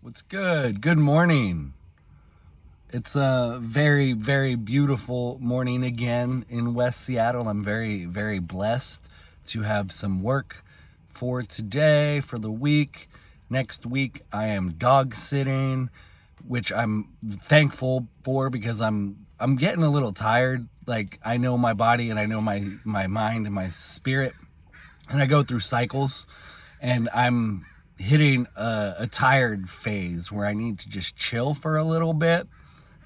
What's good? Good morning. It's a very, very beautiful morning again in West Seattle. I'm very, very blessed to have some work for today, for the week. Next week, I am dog sitting, which I'm thankful for because I'm getting a little tired. Like, I know my body and I know my mind and my spirit, and I go through cycles, and I'm hitting a tired phase where I need to just chill for a little bit,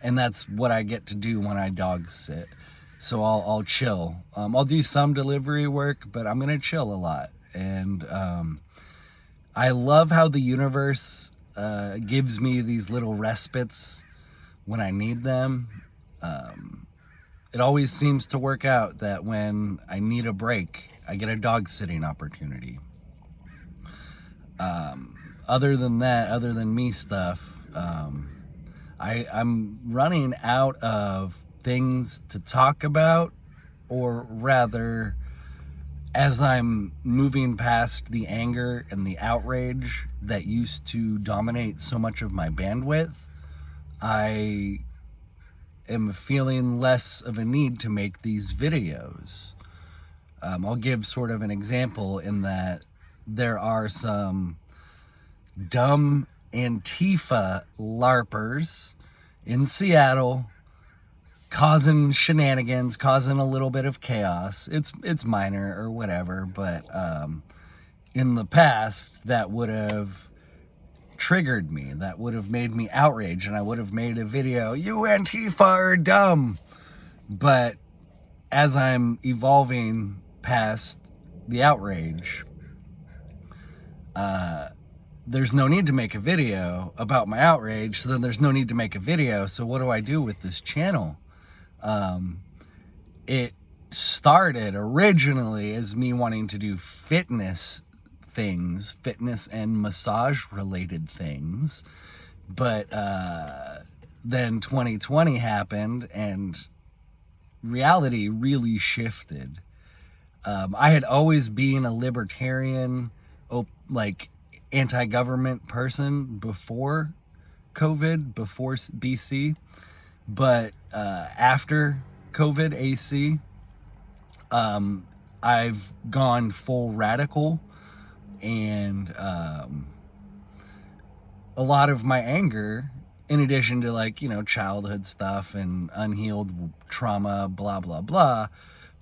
and that's what I get to do when I dog sit. So I'll chill. I'll do some delivery work, but I'm gonna chill a lot, and I love how the universe gives me these little respites when I need them. It always seems to work out that when I need a break, I get a dog sitting opportunity. Other than that, other than me stuff, I'm running out of things to talk about, or rather, as I'm moving past the anger and the outrage that used to dominate so much of my bandwidth, I am feeling less of a need to make these videos. I'll give sort of an example in that there are some dumb Antifa LARPers in Seattle causing shenanigans, causing a little bit of chaos. It's minor or whatever, but in the past that would have triggered me. That would have made me outraged, and I would have made a video, "You Antifa are dumb." But as I'm evolving past the outrage, there's no need to make a video about my outrage, so then there's no need to make a video. So what do I do with this channel? It started originally as me wanting to do fitness things, fitness and massage related things, but then 2020 happened and reality really shifted. I had always been a libertarian, like anti-government person before COVID, before BC, but after COVID AC, I've gone full radical, and a lot of my anger, in addition to, like, childhood stuff and unhealed trauma, blah blah blah,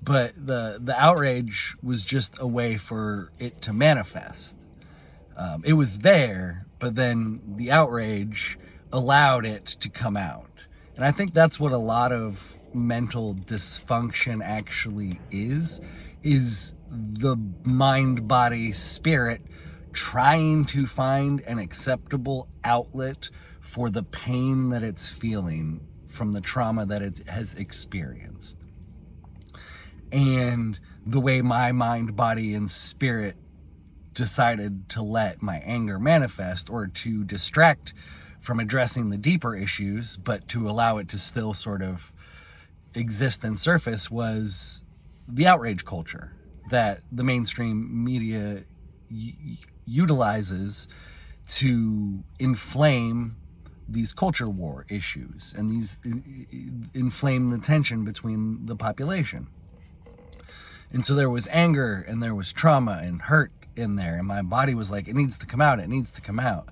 but the outrage was just a way for it to manifest. It was there, but then the outrage allowed it to come out. And I think that's what a lot of mental dysfunction actually is the mind, body, spirit trying to find an acceptable outlet for the pain that it's feeling from the trauma that it has experienced. And the way my mind, body, and spirit decided to let my anger manifest, or to distract from addressing the deeper issues, but to allow it to still sort of exist and surface, was the outrage culture that the mainstream media utilizes to inflame these culture war issues, and these inflame the tension between the population. And so there was anger and there was trauma and hurt in there, and my body was like, it needs to come out, it needs to come out.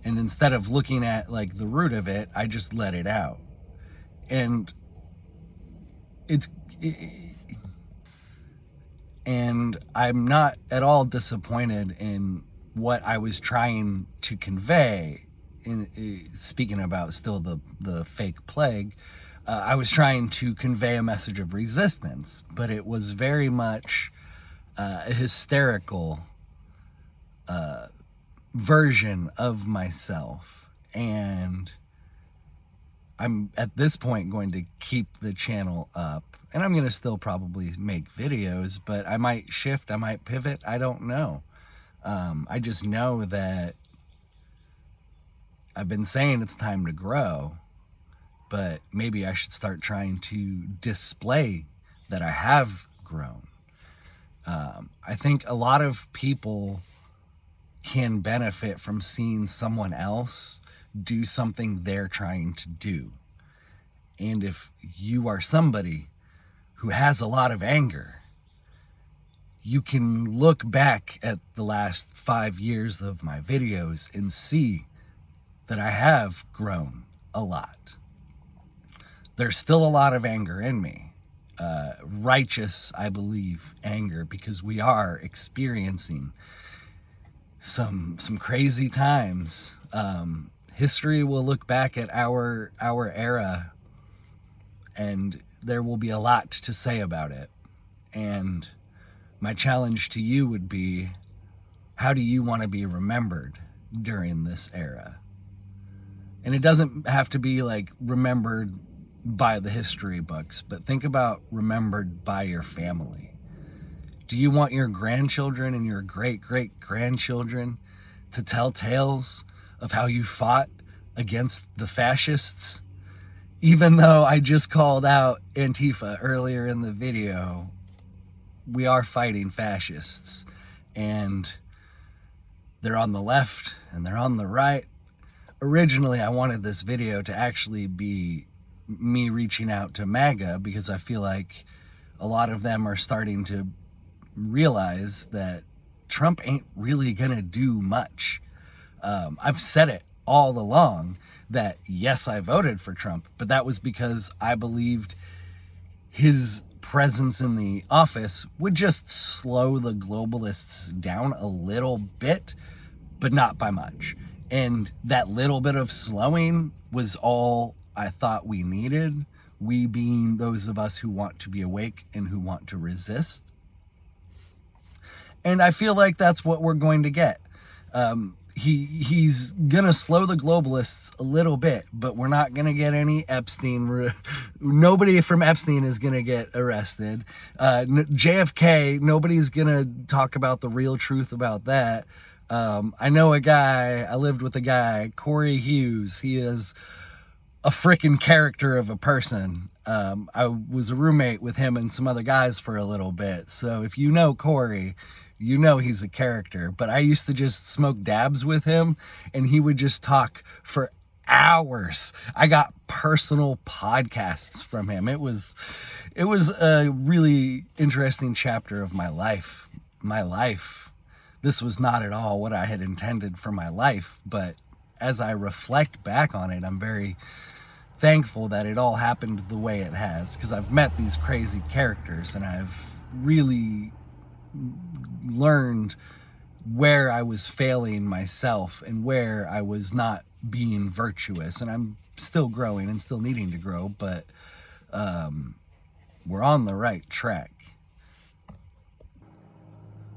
And instead of looking at like the root of it, I just let it out. And and I'm not at all disappointed in what I was trying to convey. In speaking about still the fake plague, I was trying to convey a message of resistance, but it was very much a hysterical version of myself. And I'm at this point going to keep the channel up, and I'm going to still probably make videos, but I might shift, I might pivot, I don't know. I just know that I've been saying it's time to grow, but maybe I should start trying to display that I have grown. I think a lot of people can benefit from seeing someone else do something they're trying to do. And if you are somebody who has a lot of anger, you can look back at the last 5 years of my videos and see that I have grown a lot. There's still a lot of anger in me. Righteous, I believe, anger, because we are experiencing some crazy times. History will look back at our era, and there will be a lot to say about it. And my challenge to you would be, how do you want to be remembered during this era? And it doesn't have to be like remembered by the history books, but think about remembered by your family. Do you want your grandchildren and your great-great-grandchildren to tell tales of how you fought against the fascists? Even though I just called out Antifa earlier in the video, we are fighting fascists, and they're on the left and they're on the right. Originally, I wanted this video to actually be me reaching out to MAGA, because I feel like a lot of them are starting to realize that Trump ain't really gonna do much. I've said it all along that yes, I voted for Trump, but that was because I believed his presence in the office would just slow the globalists down a little bit, but not by much. And that little bit of slowing was all I thought we needed, we being those of us who want to be awake and who want to resist. And I feel like that's what we're going to get. He's gonna slow the globalists a little bit, but we're not gonna get any Epstein. Nobody from Epstein is gonna get arrested. JFK, nobody's gonna talk about the real truth about that. I know a guy, I lived with a guy, Corey Hughes. He is a freaking character of a person. I was a roommate with him and some other guys for a little bit. So if you know Corey, you know he's a character. But I used to just smoke dabs with him, and he would just talk for hours. I got personal podcasts from him. It was a really interesting chapter of my life. This was not at all what I had intended for my life, but as I reflect back on it, I'm very thankful that it all happened the way it has, because I've met these crazy characters and I've really learned where I was failing myself and where I was not being virtuous. And I'm still growing and still needing to grow, but we're on the right track.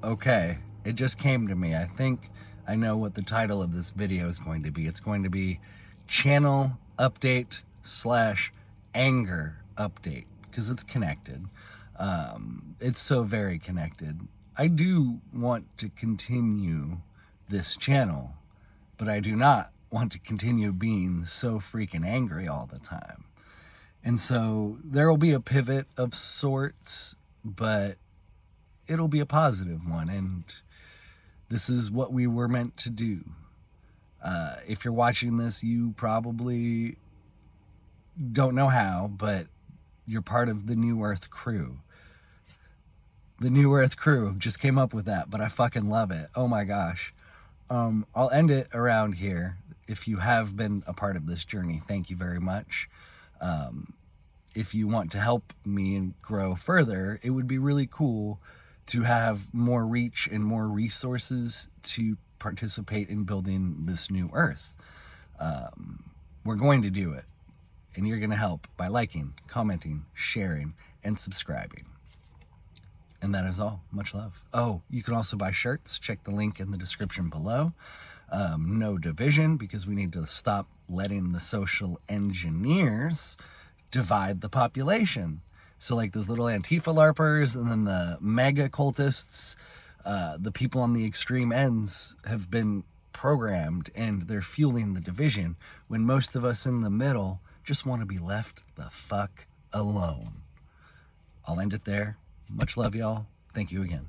Okay, it just came to me. I think I know what the title of this video is going to be. It's going to be Channel Update / Anger Update, because it's connected. It's so very connected. I do want to continue this channel, but I do not want to continue being so freaking angry all the time. And so there will be a pivot of sorts, but it'll be a positive one, and this is what we were meant to do. If you're watching this, you probably don't know how, but you're part of the New Earth crew. The New Earth crew just came up with that, but I fucking love it. Oh my gosh. I'll end it around here. If you have been a part of this journey, thank you very much. If you want to help me grow further, it would be really cool to have more reach and more resources to participate in building this new Earth. We're going to do it, and you're going to help by liking, commenting, sharing, and subscribing. And that is all. Much love. Oh, you can also buy shirts. Check the link in the description below. No division, because we need to stop letting the social engineers divide the population. So like those little Antifa LARPers and then the mega cultists, the people on the extreme ends have been programmed, and they're fueling the division when most of us in the middle just want to be left the fuck alone. I'll end it there. Much love, y'all. Thank you again.